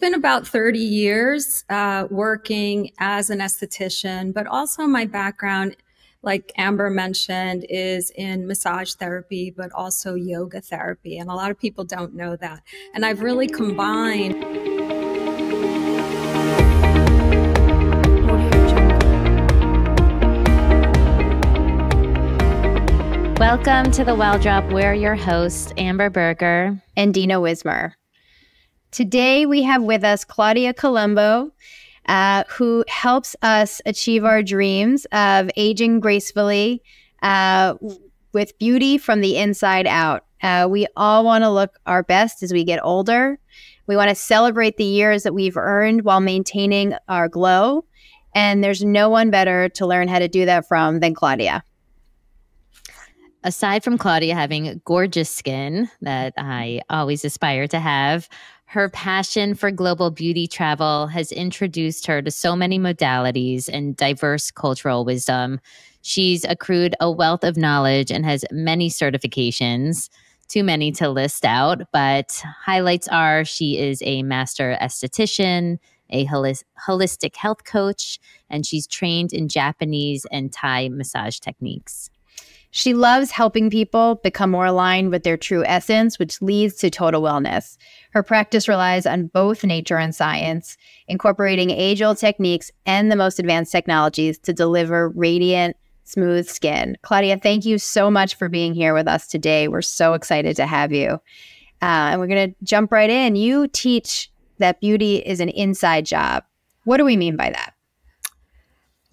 been about 30 years working as an esthetician, but also my background, like Amber mentioned, is in massage therapy, but also yoga therapy. And a lot of people don't know that. And I've really combined. Welcome to The Well Drop. We're your hosts, Amber Berger and Dina Wismer. Today, we have with us Claudia Colombo, who helps us achieve our dreams of aging gracefully with beauty from the inside out. We all want to look our best as we get older. We want to celebrate the years that we've earned while maintaining our glow. And there's no one better to learn how to do that from than Claudia. Aside from Claudia having gorgeous skin that I always aspire to have, her passion for global beauty travel has introduced her to so many modalities and diverse cultural wisdom. She's accrued a wealth of knowledge and has many certifications, too many to list out, but highlights are she is a master esthetician, a holistic health coach, and she's trained in Japanese and Thai massage techniques. She loves helping people become more aligned with their true essence, which leads to total wellness. Her practice relies on both nature and science, incorporating age-old techniques and the most advanced technologies to deliver radiant, smooth skin. Claudia, thank you so much for being here with us today. We're so excited to have you. And we're going to jump right in. You teach that beauty is an inside job. What do we mean by that?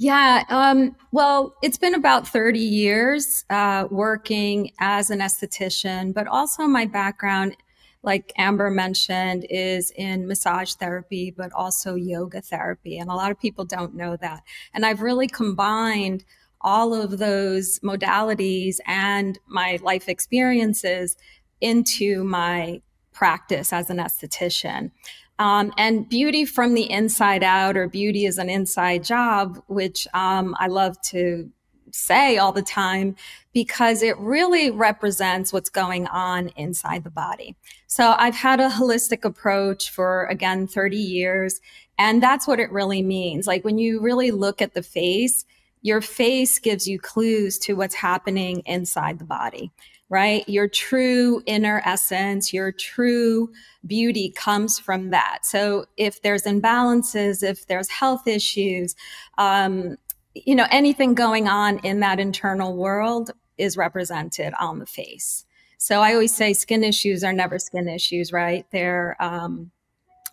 Yeah, well, it's been about 30 years working as an esthetician, but also my background, like Amber mentioned, is in massage therapy, but also yoga therapy. And a lot of people don't know that. And I've really combined all of those modalities and my life experiences into my practice as an esthetician. And beauty from the inside out, or beauty is an inside job, which I love to say all the time, because it really represents what's going on inside the body. So I've had a holistic approach for, again, 30 years. And that's what it really means. Like when you really look at the face, your face gives you clues to what's happening inside the body, right? Your true inner essence, your true beauty comes from that. So if there's imbalances, if there's health issues, anything going on in that internal world is represented on the face. So I always say skin issues are never skin issues, right? They're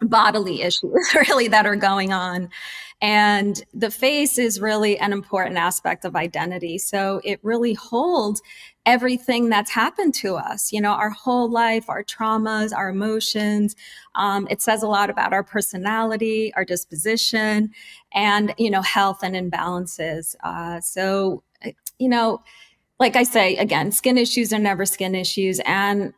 bodily issues really that are going on. And the face is really an important aspect of identity. So it really holds everything that's happened to us, our whole life, our traumas, our emotions. It says a lot about our personality, our disposition, and, health and imbalances. Like I say, again, skin issues are never skin issues. And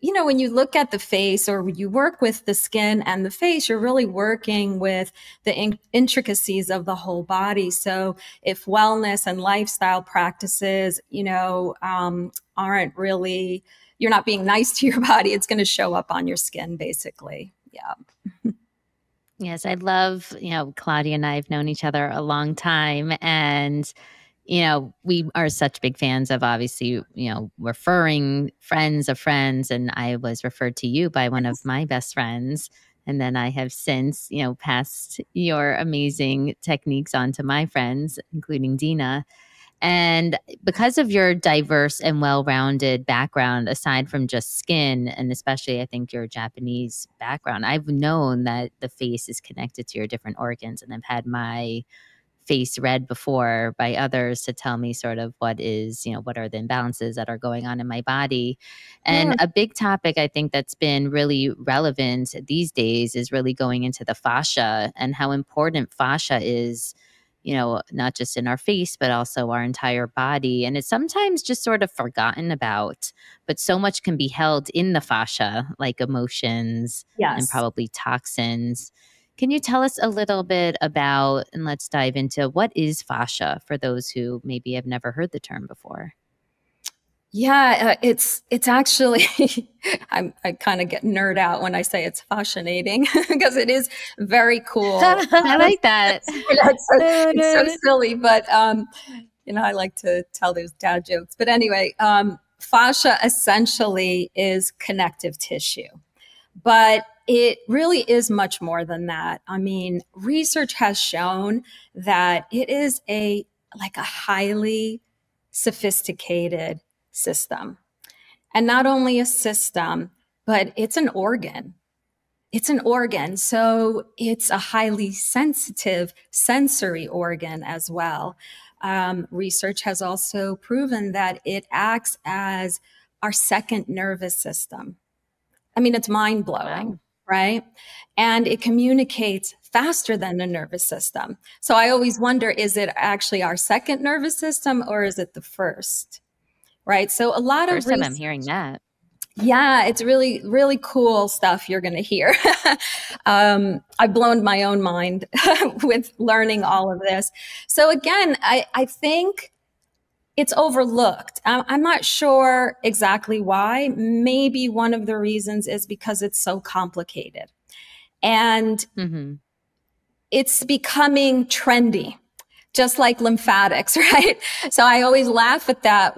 when you look at the face, or you work with the skin and the face, you're really working with the intricacies of the whole body. So if wellness and lifestyle practices, aren't really, you're not being nice to your body, it's going to show up on your skin, basically. Yeah. Yes, I love, Claudia and I have known each other a long time, and we are such big fans of, obviously, referring friends of friends. And I was referred to you by one of my best friends. And then I have since, passed your amazing techniques on to my friends, including Dina. And because of your diverse and well-rounded background, aside from just skin, and especially I think your Japanese background, I've known that the face is connected to your different organs. And I've had my face read before by others to tell me sort of what are the imbalances that are going on in my body. And a big topic I think that's been really relevant these days is really going into the fascia, and how important fascia is, not just in our face, but also our entire body. And it's sometimes just sort of forgotten about, but so much can be held in the fascia, like emotions and probably toxins. Can you tell us a little bit about, and let's dive into, what is fascia for those who maybe have never heard the term before? It's actually I kind of get nerd out when I say it's fascinating because it is very cool. I like that. It's so silly, but I like to tell those dad jokes. But anyway, fascia essentially is connective tissue, but it really is much more than that. I mean, research has shown that it is a highly sophisticated system. And not only a system, but it's an organ. It's an organ. So it's a highly sensitive sensory organ as well. Research has also proven that it acts as our second nervous system. I mean, it's mind blowing. Wow. Right? And it communicates faster than the nervous system. So I always wonder, is it actually our second nervous system or is it the first? Right? So a lot of first time I'm hearing that. Yeah, it's really, really cool stuff you're going to hear. I've blown my own mind with learning all of this. So again, I think it's overlooked. I'm not sure exactly why. Maybe one of the reasons is because it's so complicated. And it's becoming trendy, just like lymphatics, right? So I always laugh at that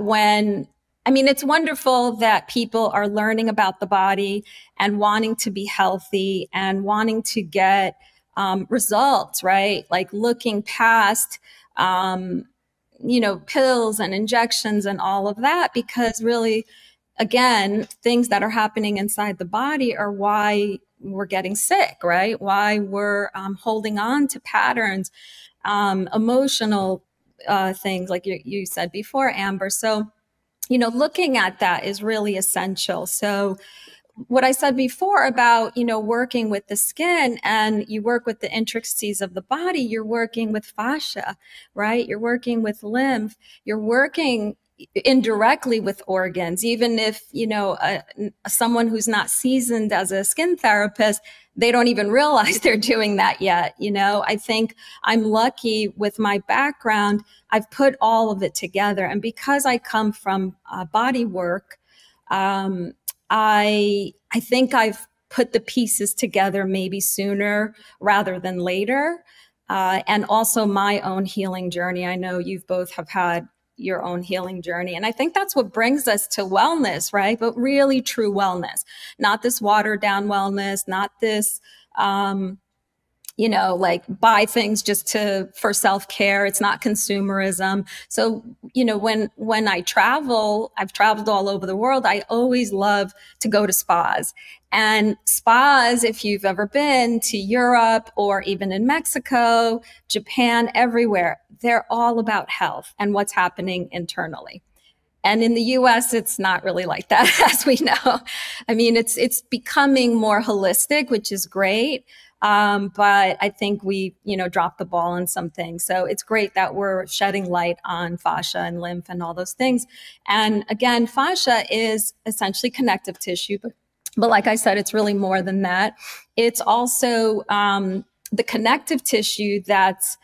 it's wonderful that people are learning about the body and wanting to be healthy and wanting to get results, right? Like looking past pills and injections and all of that, because really, again, things that are happening inside the body are why we're getting sick, right? Why we're holding on to patterns, emotional things like you said before, Amber. So, looking at that is really essential. So what I said before about, working with the skin and you work with the intricacies of the body, you're working with fascia, right? You're working with lymph, you're working indirectly with organs. Even if, someone who's not seasoned as a skin therapist, they don't even realize they're doing that yet. I think I'm lucky with my background. I've put all of it together. And because I come from body work, I think I've put the pieces together maybe sooner rather than later. And also my own healing journey. I know you've both have had your own healing journey. And I think that's what brings us to wellness, right? But really true wellness, not this watered down wellness, not this, buy things just for self-care. It's not consumerism. So, when I travel, I've traveled all over the world. I always love to go to spas. And spas, if you've ever been to Europe or even in Mexico, Japan, everywhere, they're all about health and what's happening internally. And in the US, it's not really like that, as we know. I mean, it's becoming more holistic, which is great. But I think we, dropped the ball on some things. So it's great that we're shedding light on fascia and lymph and all those things. And again, fascia is essentially connective tissue, but like I said, it's really more than that. It's also the connective tissue that's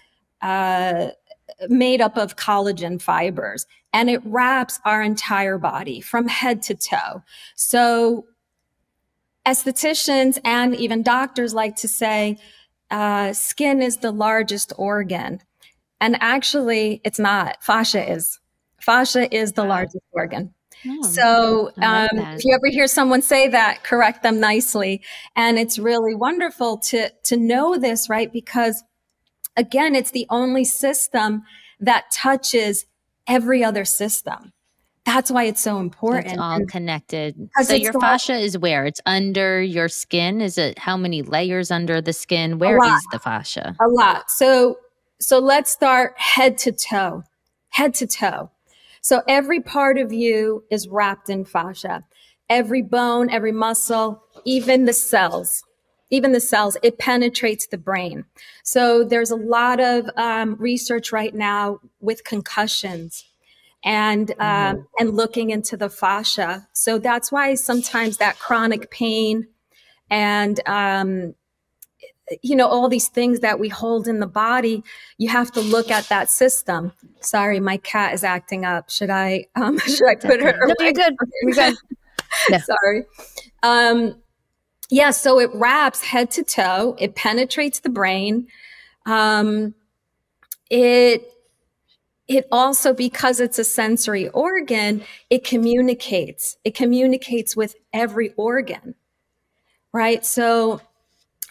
made up of collagen fibers, and it wraps our entire body from head to toe. So estheticians and even doctors like to say skin is the largest organ. And actually, it's not. Fascia is. Fascia is the largest organ. Oh, so if you ever hear someone say that, correct them nicely. And it's really wonderful to know this, right? Because again, it's the only system that touches every other system. That's why it's so important. It's all connected. So your fascia is where? It's under your skin? Is it how many layers under the skin? Where is the fascia? A lot. So let's start head to toe. Head to toe. So every part of you is wrapped in fascia. Every bone, every muscle, even the cells, it penetrates the brain. So there's a lot of research right now with concussions and looking into the fascia. So that's why sometimes that chronic pain and all these things that we hold in the body, you have to look at that system. Sorry, my cat is acting up. Should I put her away? No, you're good. You're good. No. Sorry. So it wraps head to toe. It penetrates the brain. It also, because it's a sensory organ, it communicates. It communicates with every organ, right? So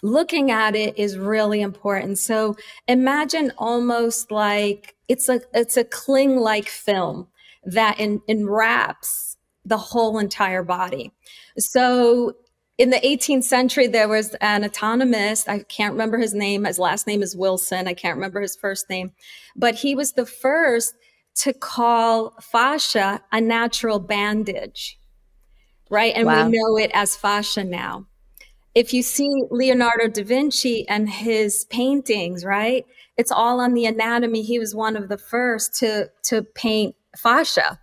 looking at it is really important. So imagine almost like it's a cling-like film that enwraps the whole entire body. So in the 18th century, there was an anatomist. I can't remember his name. His last name is Wilson. I can't remember his first name, but he was the first to call fascia a natural bandage, right? And Wow. we know it as fascia now. If you see Leonardo da Vinci and his paintings, right? It's all on the anatomy. He was one of the first to paint fascia.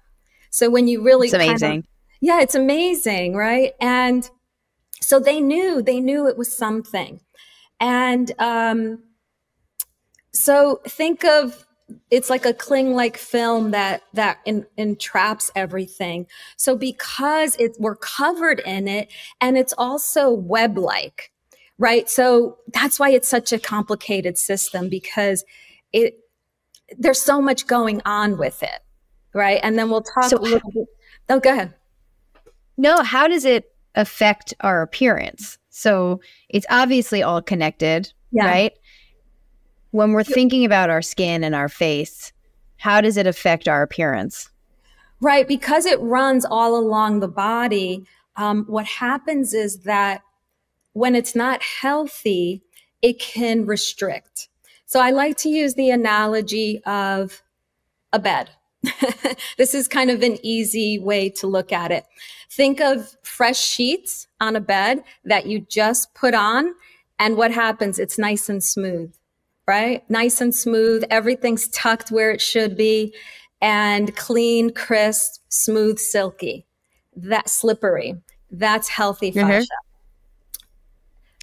So when you really It's amazing. it's amazing, right? And so they knew it was something. And so think of, it's like a cling-like film that entraps everything. So because we're covered in it, and it's also web-like, right? So that's why it's such a complicated system, because there's so much going on with it, right? And then we'll talk a little bit. Oh, go ahead. No, how does it affect our appearance? So it's obviously all connected, right? When we're thinking about our skin and our face, how does it affect our appearance? Right, because it runs all along the body, what happens is that when it's not healthy, it can restrict. So I like to use the analogy of a bed. This is kind of an easy way to look at it. Think of fresh sheets on a bed that you just put on, and what happens? It's nice and smooth, right? Nice and smooth. Everything's tucked where it should be, and clean, crisp, smooth, silky. That slippery. That's healthy fascia.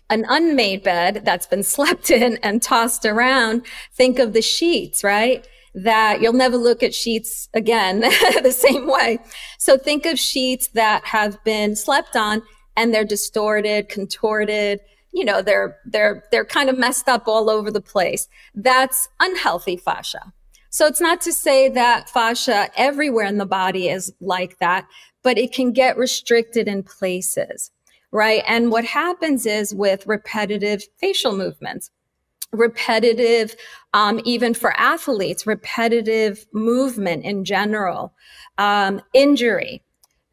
An unmade bed that's been slept in and tossed around, think of the sheets, right? That you'll never look at sheets again the same way. So think of sheets that have been slept on and they're distorted, contorted, they're kind of messed up all over the place. That's unhealthy fascia. So it's not to say that fascia everywhere in the body is like that, but it can get restricted in places, right? And what happens is with repetitive facial movements, repetitive, even for athletes, repetitive movement in general, injury.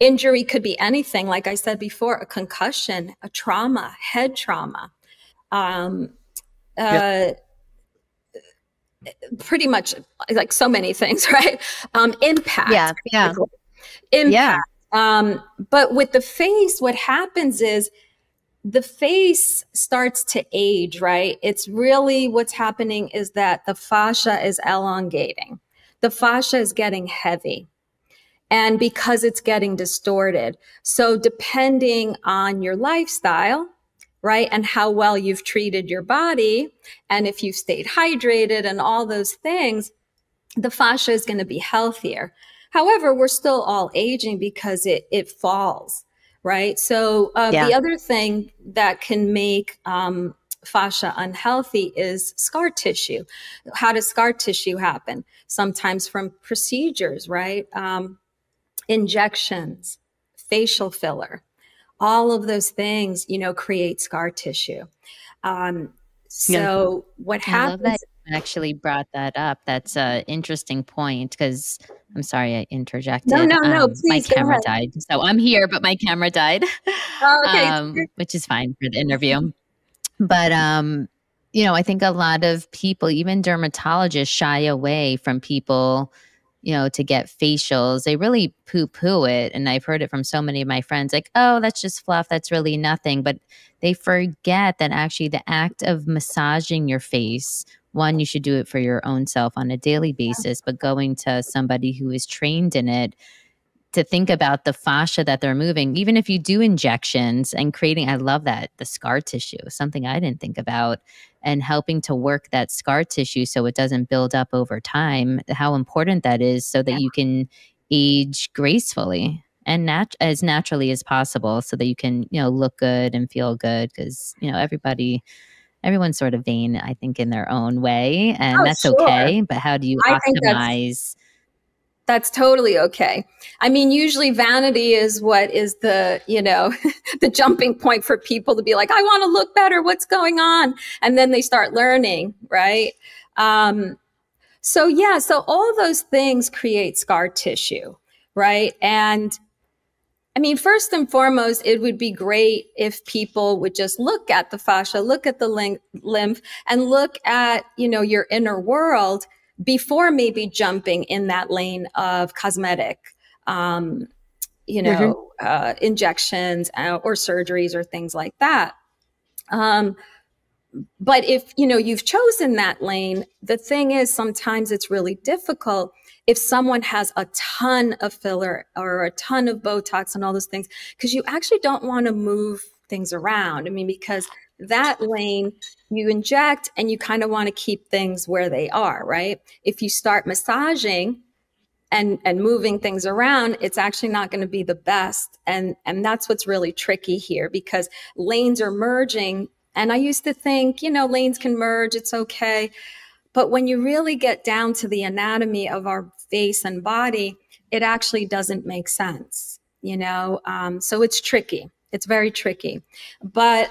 Injury could be anything, like I said before, a concussion, a trauma, head trauma, pretty much like so many things, right? Impact. Impact. But with the face, what happens is the face starts to age, right? It's really what's happening is that the fascia is elongating. The fascia is getting heavy. And because it's getting distorted. So depending on your lifestyle, right, and how well you've treated your body, and if you've stayed hydrated and all those things, the fascia is going to be healthier. However, we're still all aging because it falls, right? So the other thing that can make fascia unhealthy is scar tissue. How does scar tissue happen? Sometimes from procedures, right? Injections, facial filler, all of those things, create scar tissue. So what happens? I love that you actually brought that up. That's an interesting point because I'm sorry I interjected. No, please, my camera died. So I'm here, but my camera died, which is fine for the interview. But, I think a lot of people, even dermatologists, shy away from people to get facials. They really poo-poo it. And I've heard it from so many of my friends, like, oh, that's just fluff. That's really nothing. But they forget that actually the act of massaging your face, one, you should do it for your own self on a daily basis, but going to somebody who is trained in it to think about the fascia that they're moving, even if you do injections and creating, I love that, the scar tissue, something I didn't think about, and helping to work that scar tissue so it doesn't build up over time, how important that is so that you can age gracefully and as naturally as possible so that you can, look good and feel good. Because, everyone's sort of vain, I think, in their own way, and Oh, that's sure. okay. But how do you I think optimize? that's totally okay. I mean, usually vanity is what is the, the jumping point for people to be like, I want to look better. What's going on? And then they start learning, right? So all those things create scar tissue, right? And I mean, first and foremost, it would be great if people would just look at the fascia, look at the lymph, and look at, your inner world before maybe jumping in that lane of cosmetic, injections or surgeries or things like that. But if, you've chosen that lane, the thing is, sometimes it's really difficult if someone has a ton of filler or a ton of Botox and all those things, because you actually don't want to move things around. I mean, because that lane you inject and you kind of want to keep things where they are, right? If you start massaging and moving things around, it's actually not going to be the best. And that's what's really tricky here, because lanes are merging. And I used to think, lanes can merge, it's okay. But when you really get down to the anatomy of our face and body, it actually doesn't make sense, so it's tricky. It's very tricky. But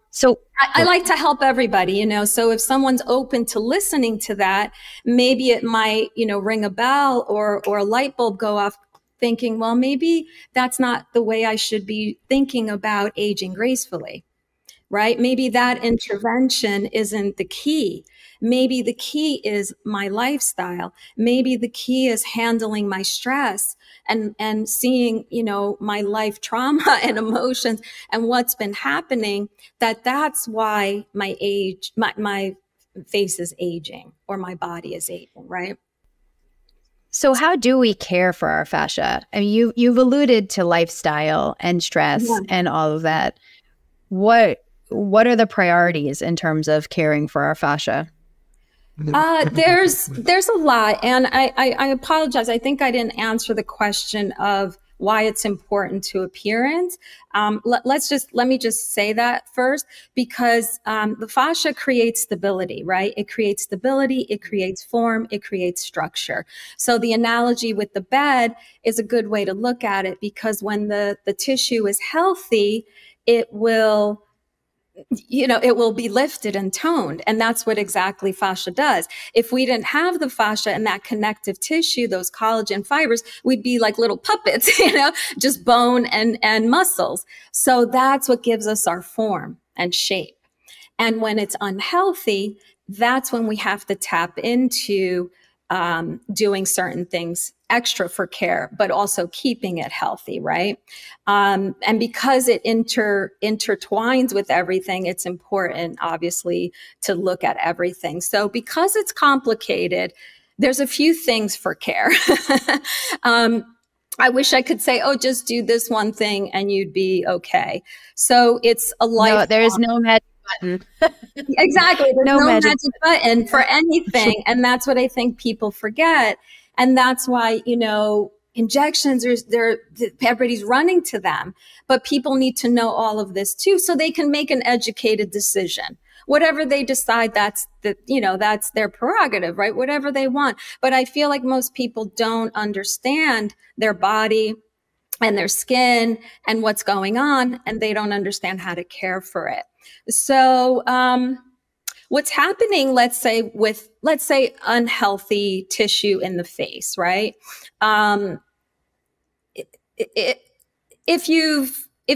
so I like to help everybody, so if someone's open to listening to that, maybe it might, ring a bell or a light bulb go off, thinking, well, maybe that's not the way I should be thinking about aging gracefully. Right? Maybe that intervention isn't the key. Maybe the key is my lifestyle. Maybe the key is handling my stress and seeing, my life trauma and emotions and what's been happening, that's why my face is aging or my body is aging, right? So how do we care for our fascia? I mean, you've alluded to lifestyle and stress and all of that. What are the priorities in terms of caring for our fascia? There's a lot. And I apologize. I think I didn't answer the question of why it's important to appearance. Let me just say that first, because the fascia creates stability, right? It creates stability, it creates form, it creates structure. So the analogy with the bed is a good way to look at it, because when the tissue is healthy, it will be lifted and toned. And that's what exactly fascia does. If we didn't have the fascia and that connective tissue, those collagen fibers, we'd be like little puppets, just bone and muscles. So that's what gives us our form and shape. And when it's unhealthy, that's when we have to tap into doing certain things extra for care, but also keeping it healthy, right? And because it intertwines with everything, it's important, obviously, to look at everything. So because it's complicated, there's a few things for care. I wish I could say, oh, just do this one thing and you'd be okay. So it's a life. No, there's no magic button. Exactly. There's no magic button for anything. And that's what I think people forget. And that's why, injections everybody's running to them, but people need to know all of this too, so they can make an educated decision. Whatever they decide, that's their prerogative, right? Whatever they want. But I feel like most people don't understand their body and their skin and what's going on, and they don't understand how to care for it. So, what's happening, let's say unhealthy tissue in the face, right? If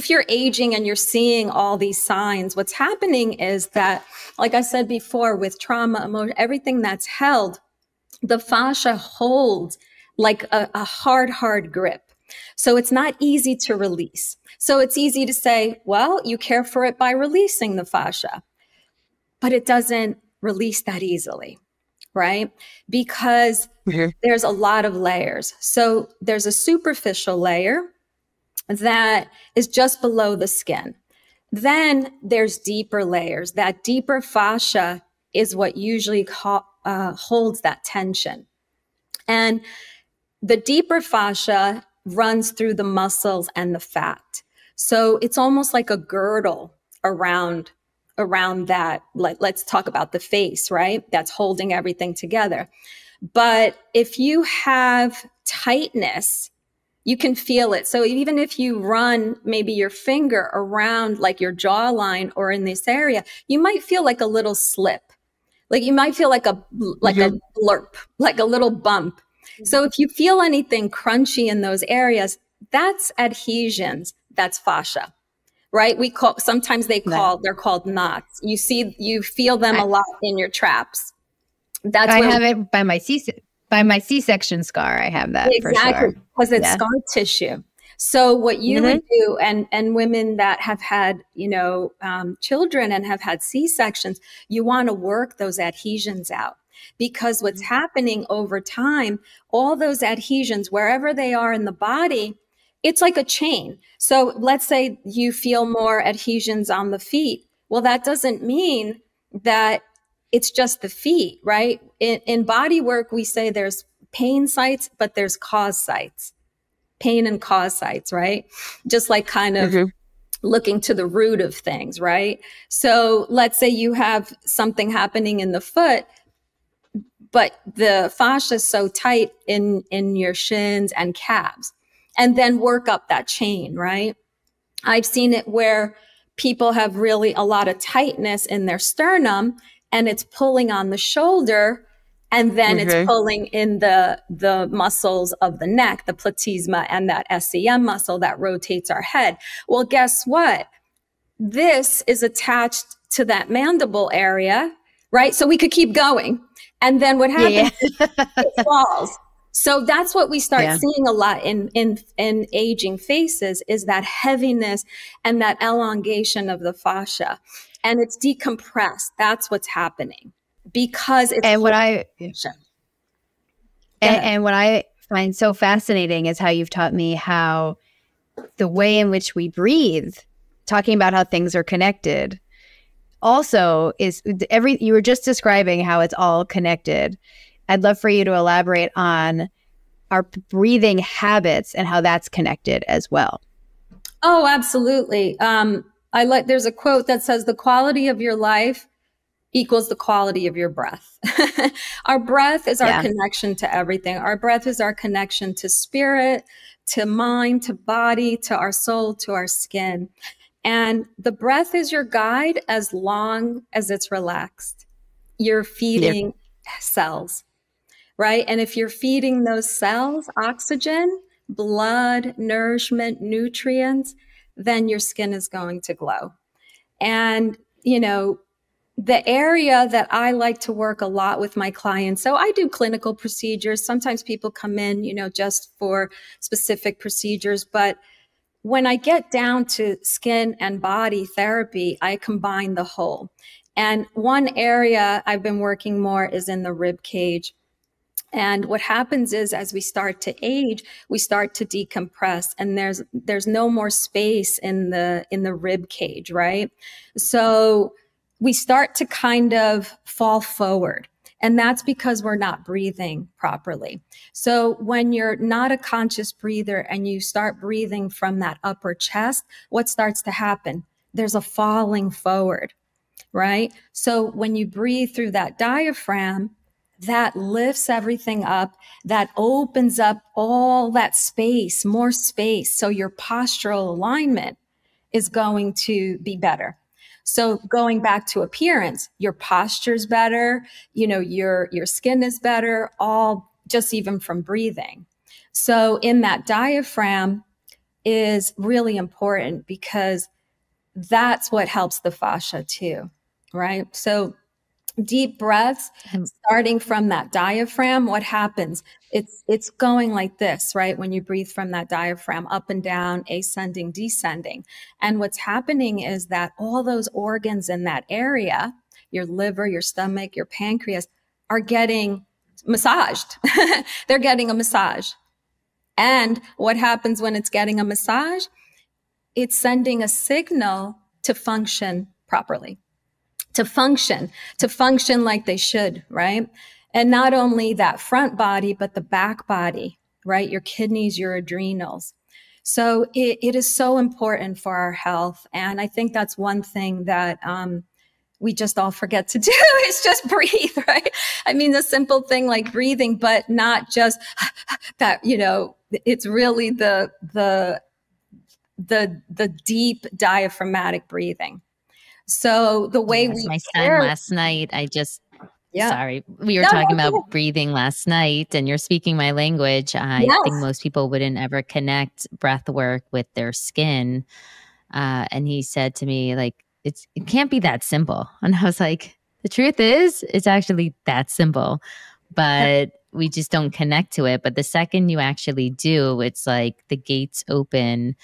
you're aging and you're seeing all these signs, what's happening is that, like I said before, with trauma, emotion, everything that's held, the fascia holds like a hard grip. So it's not easy to release. So it's easy to say, well, you care for it by releasing the fascia, but it doesn't release that easily, right? Because there's a lot of layers. So there's a superficial layer that is just below the skin. Then there's deeper layers. That deeper fascia is what usually holds that tension. And the deeper fascia runs through the muscles and the fat. So it's almost like a girdle around that. Let's talk about the face, right? That's holding everything together. But if you have tightness, you can feel it. So even if you run maybe your finger around like your jawline or in this area, you might feel like a little slip. Like you might feel like a blurp, like a little bump. So if you feel anything crunchy in those areas, that's adhesions, that's fascia, right? They're called knots. You feel them a lot in your traps. I have it by my C-section scar. I have that exactly, for sure. Because it's scar tissue. So what you would do, and women that have had, children and have had C-sections, you want to work those adhesions out. Because what's happening over time, all those adhesions, wherever they are in the body, it's like a chain. So let's say you feel more adhesions on the feet. Well, that doesn't mean that it's just the feet, right? In body work, we say there's pain sites, but there's cause sites, pain and cause sites, right? Just like kind of looking to the root of things, right? So let's say you have something happening in the foot, but the fascia is so tight in your shins and calves, and then work up that chain, right? I've seen it where people have really a lot of tightness in their sternum and it's pulling on the shoulder, and then it's pulling in the muscles of the neck, the platysma and that SEM muscle that rotates our head. Well, guess what? This is attached to that mandible area, right? So we could keep going. And then what happens is it falls. So that's what we start seeing a lot in aging faces, is that heaviness and that elongation of the fascia. And it's decompressed. That's what's happening because it's and what I find so fascinating is how you've taught me how the way in which we breathe, talking about how things are connected, also is you were just describing how it's all connected. I'd love for you to elaborate on our breathing habits and how that's connected as well. Oh, absolutely. There's a quote that says the quality of your life equals the quality of your breath. Our breath is our connection to everything. Our breath is our connection to spirit, to mind, to body, to our soul, to our skin. And the breath is your guide as long as it's relaxed. You're feeding cells, right? And if you're feeding those cells oxygen, blood, nourishment, nutrients, then your skin is going to glow. And, the area that I like to work a lot with my clients, so I do clinical procedures. Sometimes people come in, just for specific procedures, but when I get down to skin and body therapy, I combine the whole. And one area I've been working more is in the rib cage. And what happens is, as we start to age, we start to decompress, and there's no more space in the rib cage, right? So we start to kind of fall forward. And that's because we're not breathing properly. So when you're not a conscious breather and you start breathing from that upper chest, what starts to happen? There's a falling forward, right? So when you breathe through that diaphragm, that lifts everything up, that opens up all that space, more space. So your postural alignment is going to be better. So going back to appearance, your posture's better, your skin is better, all just even from breathing. So in that diaphragm is really important because that's what helps the fascia too, right? So deep breaths, starting from that diaphragm, what happens? It's going like this, right? When you breathe from that diaphragm, up and down, ascending, descending. And what's happening is that all those organs in that area, your liver, your stomach, your pancreas, are getting massaged. They're getting a massage. And what happens when it's getting a massage? It's sending a signal to function properly, to function like they should, right? And not only that front body, but the back body, right? Your kidneys, your adrenals. So it is so important for our health. And I think that's one thing that we just all forget to do is just breathe, right? I mean, the simple thing like breathing, but not just that, you know, it's really the deep diaphragmatic breathing. So the way Yes, we my son care, last night, yeah. sorry, we were No, talking no, about breathing last night, and you're speaking my language. I think yes. most people wouldn't ever connect breath work with their skin. And he said to me, like, it can't be that simple. And I was like, the truth is, it's actually that simple, but we just don't connect to it. But the second you actually do, it's like the gates open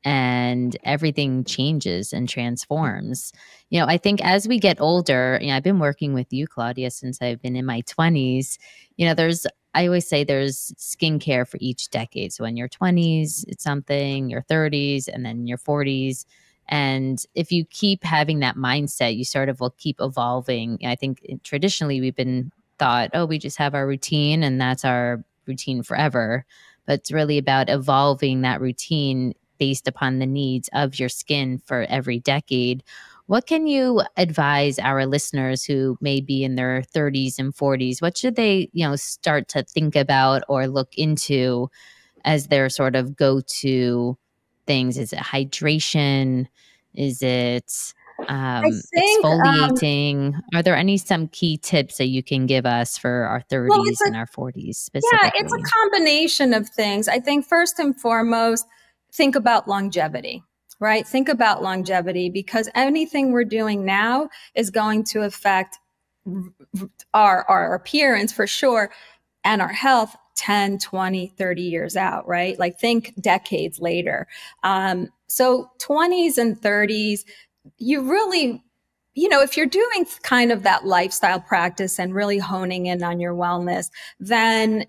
and everything changes and transforms. You know, I think as we get older, you know, I've been working with you, Claudia, since I've been in my 20s. You know, I always say there's skincare for each decade. So in your 20s, it's something, your 30s, and then your 40s. And if you keep having that mindset, you sort of will keep evolving. I think traditionally we've been thought, oh, we just have our routine and that's our routine forever. But it's really about evolving that routine based upon the needs of your skin for every decade. What can you advise our listeners who may be in their 30s and 40s? What should they, you know, start to think about or look into as their sort of go-to things? Is it hydration? Is it I think, exfoliating? Are there some key tips that you can give us for our well, 30s and our 40s it's a specifically? combination of things. I think first and foremost, think about longevity, right? Think about longevity because anything we're doing now is going to affect our appearance for sure and our health 10, 20, 30 years out, right? Like think decades later. So 20s and 30s, you really, you know, if you're doing kind of that lifestyle practice and really honing in on your wellness, then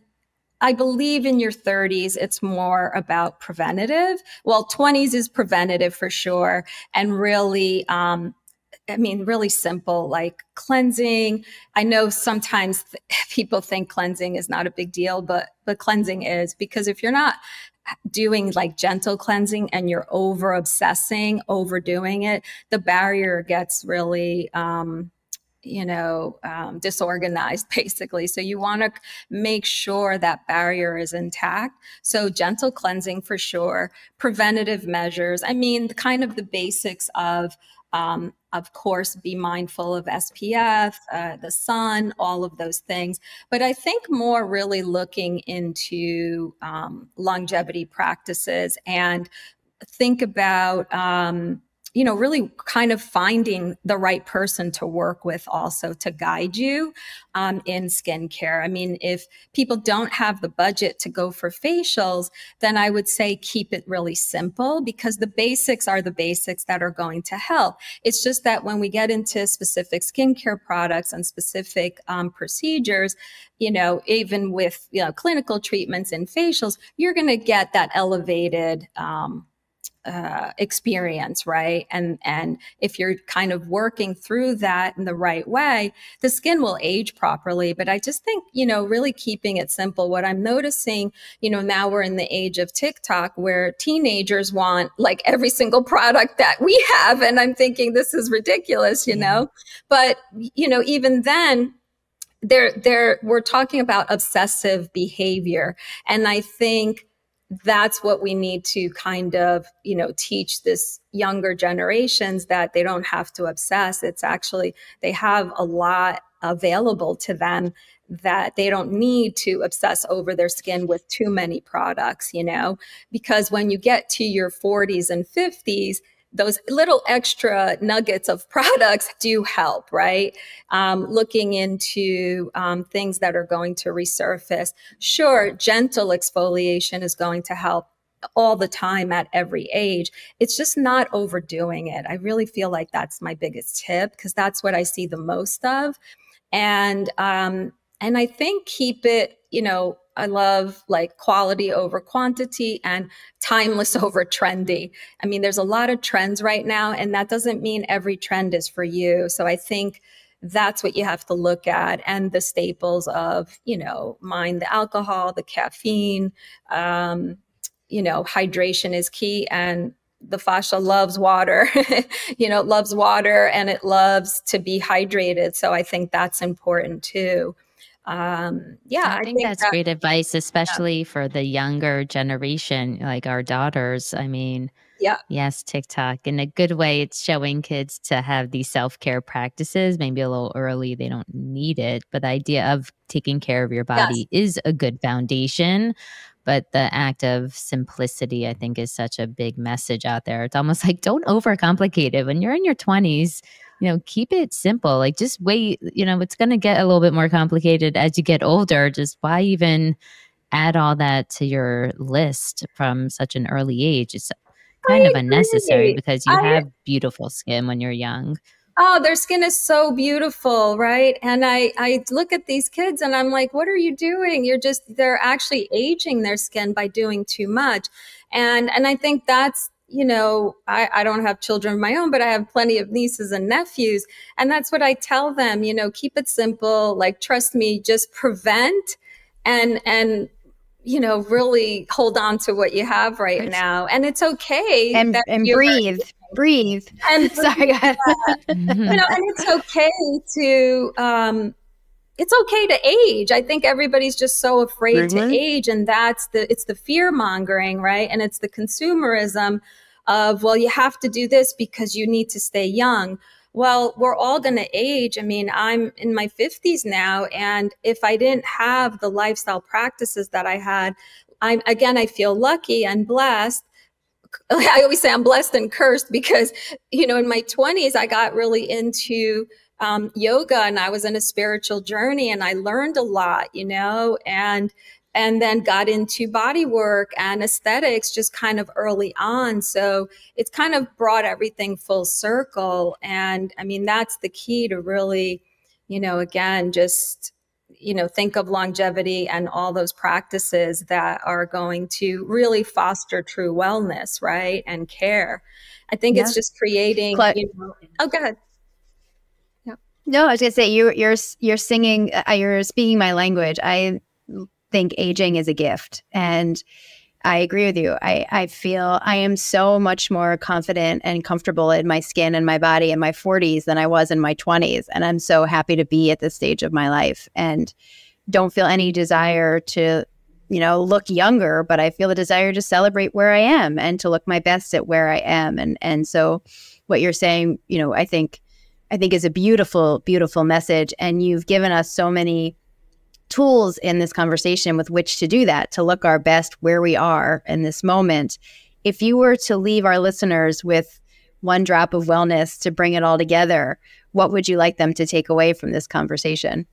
I believe in your 30s, it's more about preventative. Well, 20s is preventative for sure. And really, really simple, like cleansing. I know sometimes people think cleansing is not a big deal, but cleansing is, because if you're not doing like gentle cleansing and you're over obsessing, overdoing it, the barrier gets really, disorganized basically. So you want to make sure that barrier is intact. So gentle cleansing for sure, preventative measures. I mean, kind of the basics of course, be mindful of SPF, the sun, all of those things. But I think more really looking into longevity practices and think about really kind of finding the right person to work with also to guide you in skincare. I mean, if people don't have the budget to go for facials, then I would say keep it really simple because the basics are the basics that are going to help. It's just that when we get into specific skincare products and specific procedures, even with, clinical treatments and facials, you're going to get that elevated experience, right? And if you're kind of working through that in the right way, the skin will age properly. But I just think, really keeping it simple. What I'm noticing, now we're in the age of TikTok where teenagers want like every single product that we have. And I'm thinking this is ridiculous, but, even then, we're talking about obsessive behavior. And I think that's what we need to kind of, teach this younger generations, that they don't have to obsess. It's actually, they have a lot available to them that they don't need to obsess over their skin with too many products, because when you get to your 40s and 50s, those little extra nuggets of products do help, right? Looking into things that are going to resurface. Sure, gentle exfoliation is going to help all the time at every age. It's just not overdoing it. I really feel like that's my biggest tip because that's what I see the most of. And And I think keep it, I love like quality over quantity and timeless over trendy. I mean, there's a lot of trends right now, and that doesn't mean every trend is for you. So I think that's what you have to look at, and the staples of, mind the alcohol, the caffeine, hydration is key. And the fascia loves water, loves water, and it loves to be hydrated. So I think that's important too. Yeah, I I think think that's that, great advice, yeah, especially for the younger generation, like our daughters. I mean, yeah, yes, TikTok in a good way. It's showing kids to have these self care practices, maybe a little early. They don't need it, but the idea of taking care of your yes. body is a good foundation. But the act of simplicity, I think, is such a big message out there. It's almost like don't overcomplicate it. When you're in your 20s, keep it simple. Like just wait, it's going to get a little bit more complicated as you get older. Just why even add all that to your list from such an early age? It's kind I of unnecessary agree. because you have beautiful skin when you're young. Oh, their skin is so beautiful, right? And I look at these kids and I'm like, what are you doing? They're actually aging their skin by doing too much. And I think that's, I don't have children of my own, but I have plenty of nieces and nephews. And that's what I tell them, keep it simple. Like, trust me, just prevent and really hold on to what you have right now. And it's okay And that you're, breathe. and Sorry, guys. Mhm. and it's okay to age. I think everybody's just so afraid to age, and it's the fear mongering, right? And it's the consumerism of, well, you have to do this because you need to stay young. Well, we're all going to age. I mean, I'm in my 50s now, and if I didn't have the lifestyle practices that I had, I feel lucky and blessed. I always say I'm blessed and cursed because, in my 20s, I got really into yoga, and I was in a spiritual journey, and I learned a lot, and then got into body work and aesthetics just kind of early on. So it's kind of brought everything full circle. And I mean, that's the key to really, again, just think of longevity and all those practices that are going to really foster true wellness, right? And care. I think Yeah. it's just creating, oh, go ahead. Yeah. No, I was gonna say you're singing, you're speaking my language. I think aging is a gift, and I agree with you. I feel I am so much more confident and comfortable in my skin and my body in my 40s than I was in my 20s. And I'm so happy to be at this stage of my life and don't feel any desire to, look younger, but I feel the desire to celebrate where I am and to look my best at where I am. And so what you're saying, I think is a beautiful, beautiful message. And you've given us so many tools in this conversation with which to do that, to look our best where we are in this moment. If you were to leave our listeners with one drop of wellness to bring it all together, what would you like them to take away from this conversation?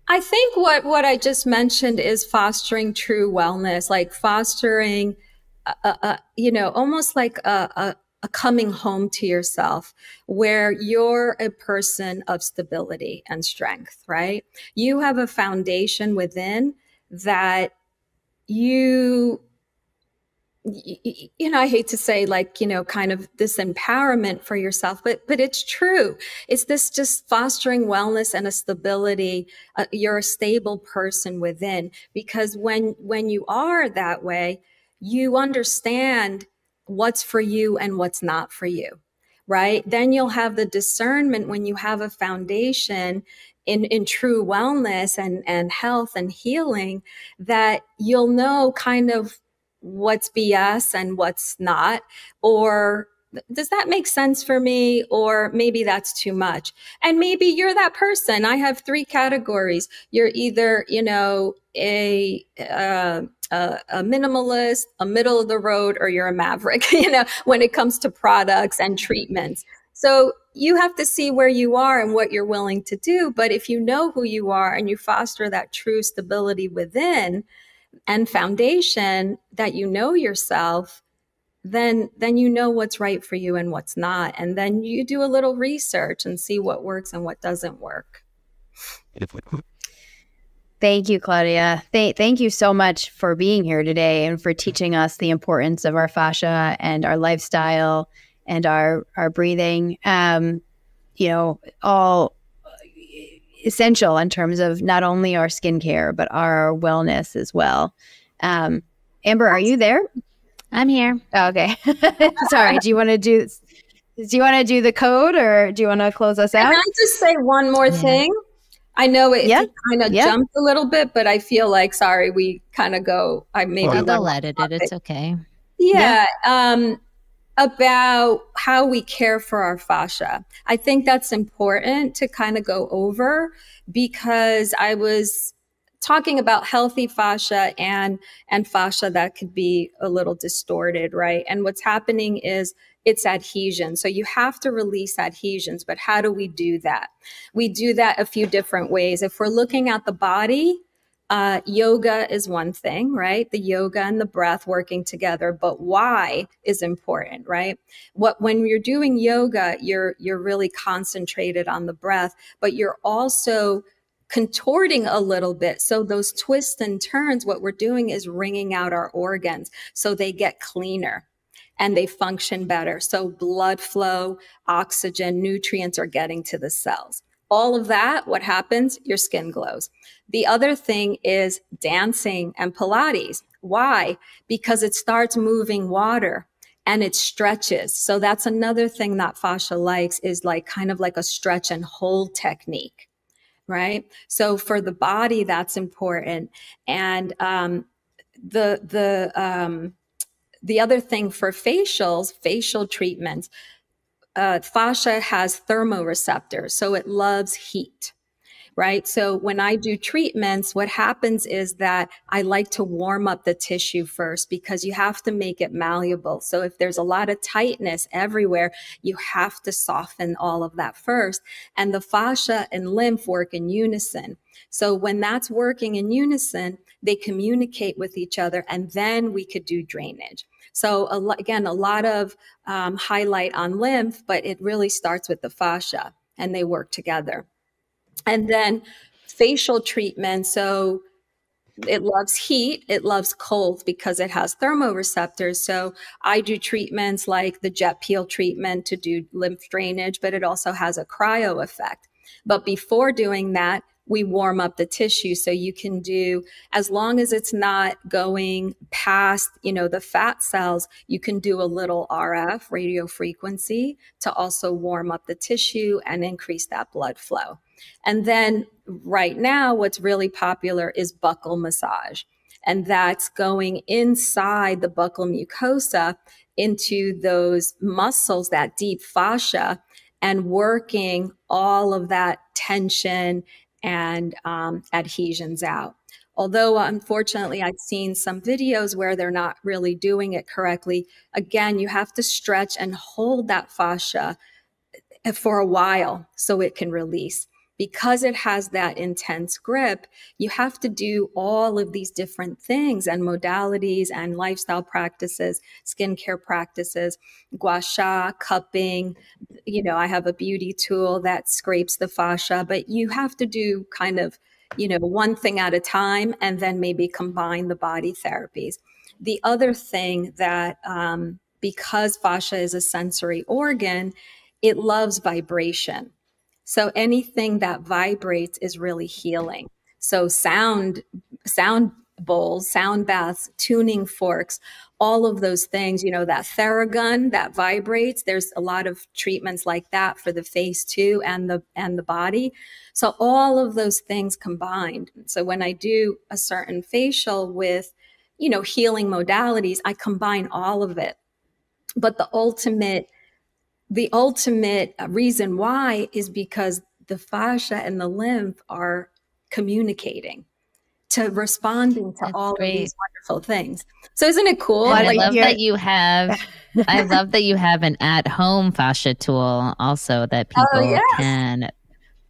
I think what I just mentioned is fostering true wellness, like fostering, almost like a coming home to yourself where you're a person of stability and strength, right? You have a foundation within that you I hate to say like, kind of this empowerment for yourself, but it's true. It's this just fostering wellness and a stability. You're a stable person within, because when you are that way, you understand what's for you and what's not for you, right? Then you'll have the discernment when you have a foundation in true wellness and health and healing, that you'll know kind of what's BS and what's not, or does that make sense for me? Or maybe that's too much. And maybe you're that person. I have 3 categories. You're either, a minimalist, a middle of the road, or you're a maverick, when it comes to products and treatments. So you have to see where you are and what you're willing to do. But if you know who you are and you foster that true stability within, and foundation, that you know yourself, then you know what's right for you and what's not. And then you do a little research and see what works and what doesn't work. Thank you, Claudia. Thank you so much for being here today and for teaching us the importance of our fascia and our lifestyle and our breathing. All essential in terms of not only our skincare, but our wellness as well. Amber, are you there? I'm here. Oh, okay. Sorry. Do you want to do the code, or do you want to close us out? Can I just say one more thing? I know it kind of jumped a little bit, but I feel like, sorry, we kind of go, they'll edit it. It's okay. Yeah. About how we care for our fascia. I think that's important to kind of go over, because I was talking about healthy fascia and fascia that could be a little distorted, right? And what's happening is it's adhesion. So you have to release adhesions, but how do we do that? We do that a few different ways. If we're looking at the body, yoga is one thing, right? The yoga and the breath working together, but why is important, right? When you're doing yoga, you're really concentrated on the breath, but you're also contorting a little bit. So those twists and turns, what we're doing is wringing out our organs so they get cleaner and they function better. So blood flow, oxygen, nutrients are getting to the cells. All of that, what happens? Your skin glows. The other thing is dancing and Pilates. Why? Because it starts moving water and it stretches. So that's another thing that fascia likes, is like kind of like a stretch and hold technique, right? So for the body, that's important. And the other thing for facial treatments, fascia has thermoreceptors, so it loves heat, right? So when I do treatments, what happens is that I like to warm up the tissue first, because you have to make it malleable. So if there's a lot of tightness everywhere, you have to soften all of that first. And the fascia and lymph work in unison. So when that's working in unison, they communicate with each other, and then we could do drainage. So again, a lot of highlight on lymph, but it really starts with the fascia, and they work together. And then facial treatment. So it loves heat, it loves cold because it has thermoreceptors. So I do treatments like the jet peel treatment to do lymph drainage, but it also has a cryo effect. But before doing that, we warm up the tissue. So you can do, as long as it's not going past, the fat cells, you can do a little RF, radio frequency, to also warm up the tissue and increase that blood flow. And then right now, what's really popular is buccal massage. And that's going inside the buccal mucosa into those muscles, that deep fascia, and working all of that tension and adhesions out. Although, unfortunately, I've seen some videos where they're not really doing it correctly. Again, you have to stretch and hold that fascia for a while so it can release. Because it has that intense grip, you have to do all of these different things and modalities and lifestyle practices, skincare practices, gua sha, cupping. I have a beauty tool that scrapes the fascia, but you have to do kind of, one thing at a time, and then maybe combine the body therapies. The other thing that, because fascia is a sensory organ, it loves vibration. So anything that vibrates is really healing. So sound bowls, sound baths, tuning forks, all of those things, that Theragun that vibrates, there's a lot of treatments like that for the face too, and the body. So all of those things combined. So when I do a certain facial with, healing modalities, I combine all of it. But the ultimate reason why is because the fascia and the lymph are communicating, to responding to all of these wonderful things. So isn't it cool? I love that you have an at-home fascia tool also that people can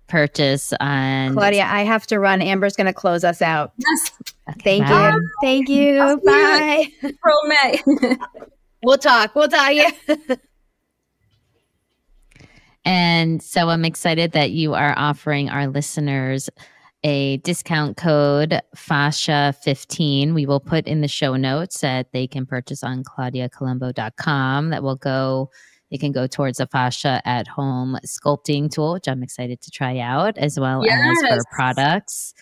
purchase. And Claudia, I have to run. Amber's going to close us out. Yes. Okay, Thank you. Bye. May. We'll talk. Yeah. And so I'm excited that you are offering our listeners a discount code Fascia15. We will put in the show notes that they can purchase on claudiacolombo.com. That will go, it can go towards a fascia at home sculpting tool, which I'm excited to try out, as well as her products.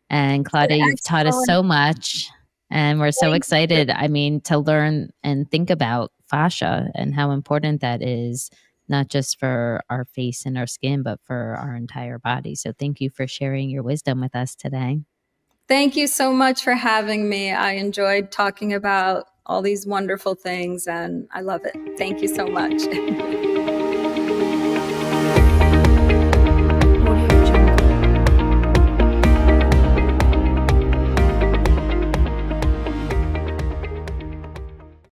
And Claudia, you've taught us so much, and we're so excited, I mean, to learn and think about fascia and how important that is, not just for our face and our skin, but for our entire body. So thank you for sharing your wisdom with us today. Thank you so much for having me. I enjoyed talking about all these wonderful things, and I love it. Thank you so much.